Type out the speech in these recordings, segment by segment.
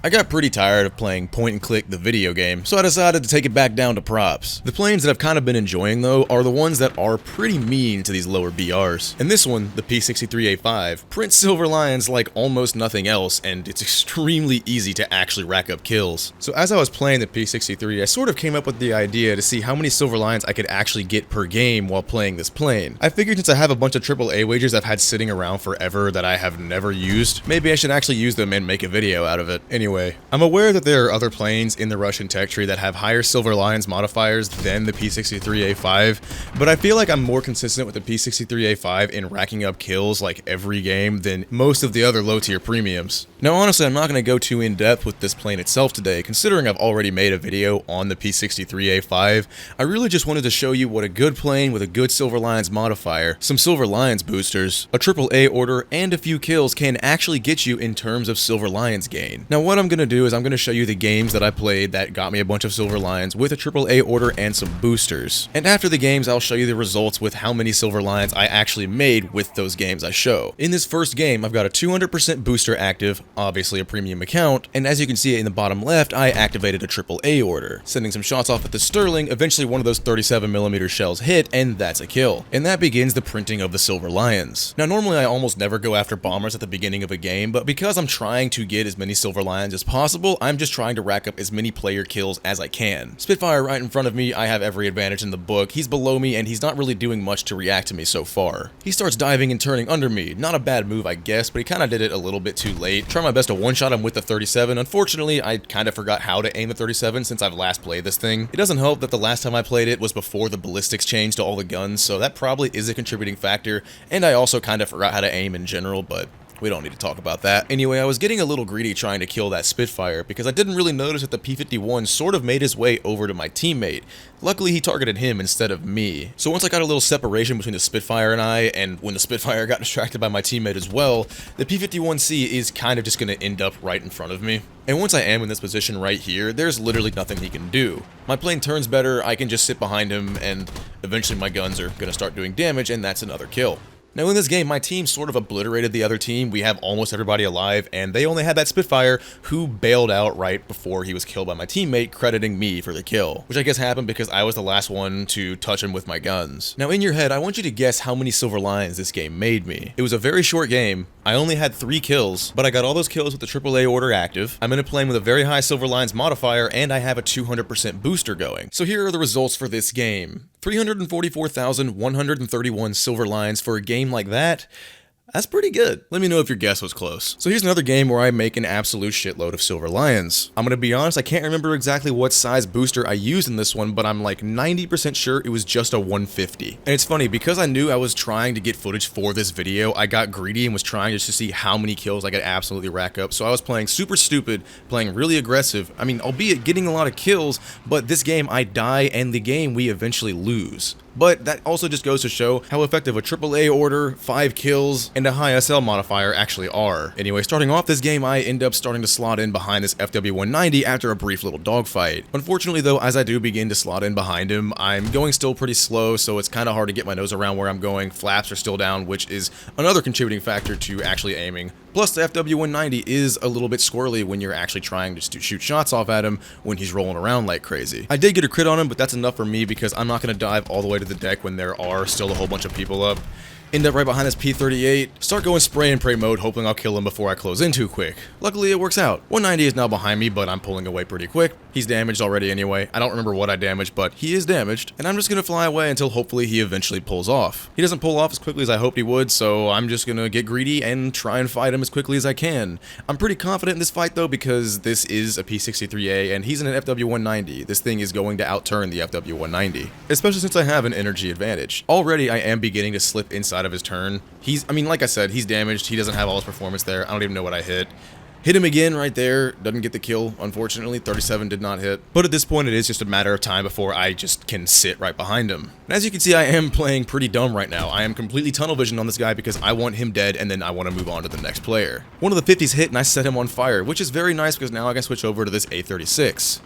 I got pretty tired of playing point and click the video game, so I decided to take it back down to props. The planes that I've kind of been enjoying though are the ones that are pretty mean to these lower BRs. And this one, the P-63A-5, prints silver lions like almost nothing else, and it's extremely easy to actually rack up kills. So as I was playing the P-63, I sort of came up with the idea to see how many silver lions I could actually get per game while playing this plane. I figured since I have a bunch of AAA wages I've had sitting around forever that I have never used, maybe I should actually use them and make a video out of it. Anyway, I'm aware that there are other planes in the Russian tech tree that have higher silver lions modifiers than the P-63A-5, but I feel like I'm more consistent with the P-63A-5 in racking up kills like every game than most of the other low tier premiums. Now honestly, I'm not going to go too in depth with this plane itself today, considering I've already made a video on the P-63A-5. I really just wanted to show you what a good plane with a good silver lions modifier, some silver lions boosters, a AAA order, and a few kills can actually get you in terms of silver lions gain. Now what I'm going to do is I'm going to show you the games that I played that got me a bunch of silver lions with a AAA order and some boosters. And after the games, I'll show you the results with how many silver lions I actually made with those games I show. In this first game, I've got a 200% booster active, obviously a premium account, and as you can see in the bottom left, I activated a AAA order. Sending some shots off at the Sterling, eventually one of those 37mm shells hit, and that's a kill. And that begins the printing of the silver lions. Now normally I almost never go after bombers at the beginning of a game, but because I'm trying to get as many silver lions as possible, I'm just trying to rack up as many player kills as I can. Spitfire right in front of me, I have every advantage in the book. He's below me and he's not really doing much to react to me so far. He starts diving and turning under me. Not a bad move I guess, but he kind of did it a little bit too late. Try my best to one-shot him with the 37. Unfortunately, I kind of forgot how to aim the 37 since I've last played this thing. It doesn't help that the last time I played it was before the ballistics changed to all the guns, so that probably is a contributing factor, and I also kind of forgot how to aim in general, but we don't need to talk about that. Anyway, I was getting a little greedy trying to kill that Spitfire because I didn't really notice that the P-51 sort of made his way over to my teammate. Luckily, he targeted him instead of me. So once I got a little separation between the Spitfire and I, and when the Spitfire got distracted by my teammate as well, the P-51C is kind of just going to end up right in front of me. And once I am in this position right here, there's literally nothing he can do. My plane turns better, I can just sit behind him, and eventually my guns are going to start doing damage, and that's another kill. Now in this game, my team sort of obliterated the other team. We have almost everybody alive, and they only had that Spitfire who bailed out right before he was killed by my teammate, crediting me for the kill. Which I guess happened because I was the last one to touch him with my guns. Now in your head, I want you to guess how many silver lions this game made me. It was a very short game. I only had 3 kills, but I got all those kills with the AAA order active. I'm in a plane with a very high silver lions modifier, and I have a 200% booster going. So here are the results for this game. 344,131 silver lions for a game like that. That's pretty good. Let me know if your guess was close. So here's another game where I make an absolute shitload of silver lions. I'm gonna be honest, I can't remember exactly what size booster I used in this one, but I'm like 90% sure it was just a 150. And it's funny, because I knew I was trying to get footage for this video, I got greedy and was trying just to see how many kills I could absolutely rack up. So I was playing super stupid, playing really aggressive. I mean, albeit getting a lot of kills, but this game I die and the game we eventually lose. But that also just goes to show how effective a AAA order, 5 kills, and a high SL modifier actually are. Anyway, starting off this game, I end up starting to slot in behind this FW-190 after a brief little dogfight. Unfortunately though, as I do begin to slot in behind him, I'm going still pretty slow, so it's kind of hard to get my nose around where I'm going. Flaps are still down, which is another contributing factor to actually aiming. Plus, the FW-190 is a little bit squirrely when you're actually trying just to shoot shots off at him when he's rolling around like crazy. I did get a crit on him, but that's enough for me because I'm not going to dive all the way to the deck when there are still a whole bunch of people up. End up right behind this P-38, start going spray and pray mode, hoping I'll kill him before I close in too quick. Luckily it works out. 190 is now behind me, but I'm pulling away pretty quick. He's damaged already anyway. I don't remember what I damaged, but he is damaged, and I'm just gonna fly away until hopefully he eventually pulls off. He doesn't pull off as quickly as I hoped he would, so I'm just gonna get greedy and try and fight him as quickly as I can. I'm pretty confident in this fight though, because this is a P-63A and he's in an FW-190. This thing is going to outturn the FW-190, especially since I have an energy advantage. Already I am beginning to slip inside of his turn. I mean, like I said, he's damaged. He doesn't have all his performance there. I don't even know what I hit. Hit him again right there. Doesn't get the kill, unfortunately. 37 did not hit. But at this point, it is just a matter of time before I just can sit right behind him. And as you can see, I am playing pretty dumb right now. I am completely tunnel vision on this guy because I want him dead and then I want to move on to the next player. One of the 50s hit and I set him on fire, which is very nice because now I can switch over to this A36.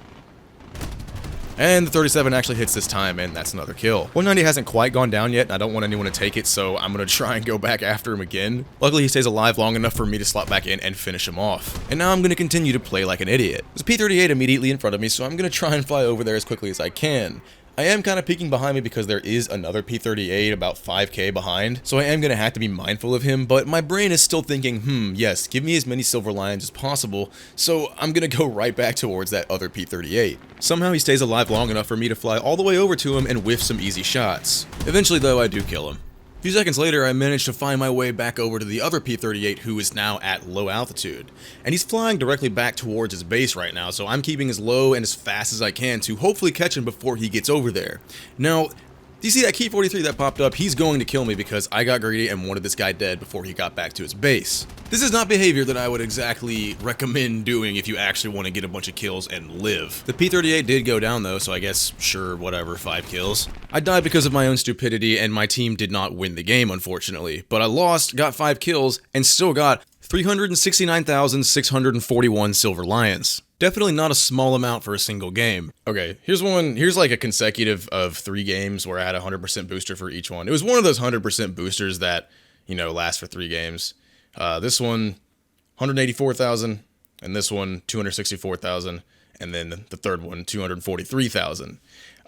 And the 37 actually hits this time, and that's another kill. 190 hasn't quite gone down yet, and I don't want anyone to take it, so I'm gonna try and go back after him again. Luckily, he stays alive long enough for me to slot back in and finish him off. And now I'm gonna continue to play like an idiot. There's a P-38 immediately in front of me, so I'm gonna try and fly over there as quickly as I can. I am kind of peeking behind me because there is another P-38 about 5k behind, so I am going to have to be mindful of him, but my brain is still thinking, yes, give me as many silver lions as possible, so I'm going to go right back towards that other P-38. Somehow he stays alive long enough for me to fly all the way over to him and whiff some easy shots. Eventually, though, I do kill him. A few seconds later, I managed to find my way back over to the other P-38 who is now at low altitude. And he's flying directly back towards his base right now, so I'm keeping as low and as fast as I can to hopefully catch him before he gets over there. Now, do you see that Key 43 that popped up? He's going to kill me because I got greedy and wanted this guy dead before he got back to his base. This is not behavior that I would exactly recommend doing if you actually want to get a bunch of kills and live. The P-38 did go down though, so I guess, sure, whatever, 5 kills. I died because of my own stupidity and my team did not win the game, unfortunately. But I lost, got 5 kills, and still got 369,641 silver lions. Definitely not a small amount for a single game. Okay, here's like a consecutive of 3 games where I had a 100% booster for each one. It was one of those 100% boosters that, you know, last for 3 games. This one, 184,000, and this one, 264,000, and then the third one, 243,000.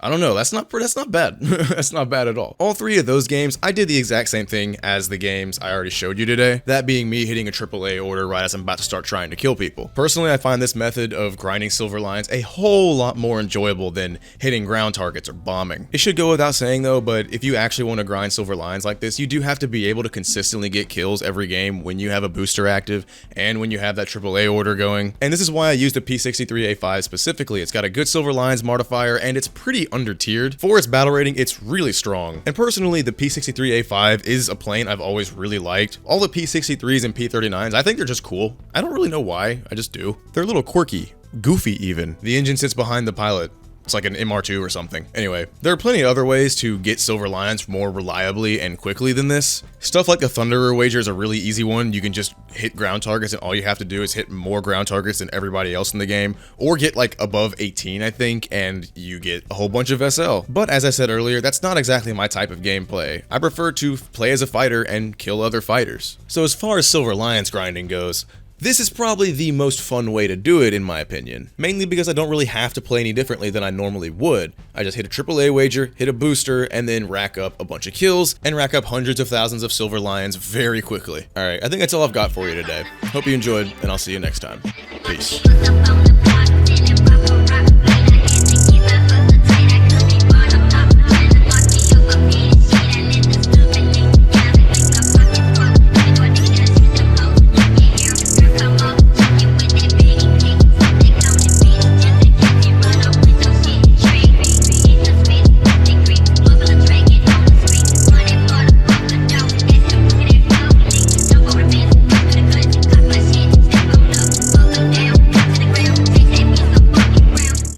I don't know, that's not bad. That's not bad at all. All 3 of those games, I did the exact same thing as the games I already showed you today, that being me hitting a AAA order right as I'm about to start trying to kill people. Personally, I find this method of grinding silver lions a whole lot more enjoyable than hitting ground targets or bombing. It should go without saying though, but if you actually want to grind silver lions like this, you do have to be able to consistently get kills every game when you have a booster active and when you have that AAA order going. And this is why I used the P-63A-5 specifically. It's got a good silver lions modifier and it's pretty under-tiered. For its battle rating, it's really strong. And personally, the P-63A-5 is a plane I've always really liked. All the P-63s and P-39s, I think they're just cool. I don't really know why, I just do. They're a little quirky, goofy even. The engine sits behind the pilot. It's like an MR2 or something. Anyway, there are plenty of other ways to get silver lions more reliably and quickly than this. Stuff like the Thunderer wager is a really easy one. You can just hit ground targets and all you have to do is hit more ground targets than everybody else in the game, or get like above 18, I think, and you get a whole bunch of SL. But as I said earlier, that's not exactly my type of gameplay. I prefer to play as a fighter and kill other fighters. So as far as silver lions grinding goes, this is probably the most fun way to do it in my opinion, mainly because I don't really have to play any differently than I normally would. I just hit a AAA wager, hit a booster, and then rack up a bunch of kills, and rack up hundreds of thousands of silver lions very quickly. Alright, I think that's all I've got for you today. Hope you enjoyed, and I'll see you next time. Peace.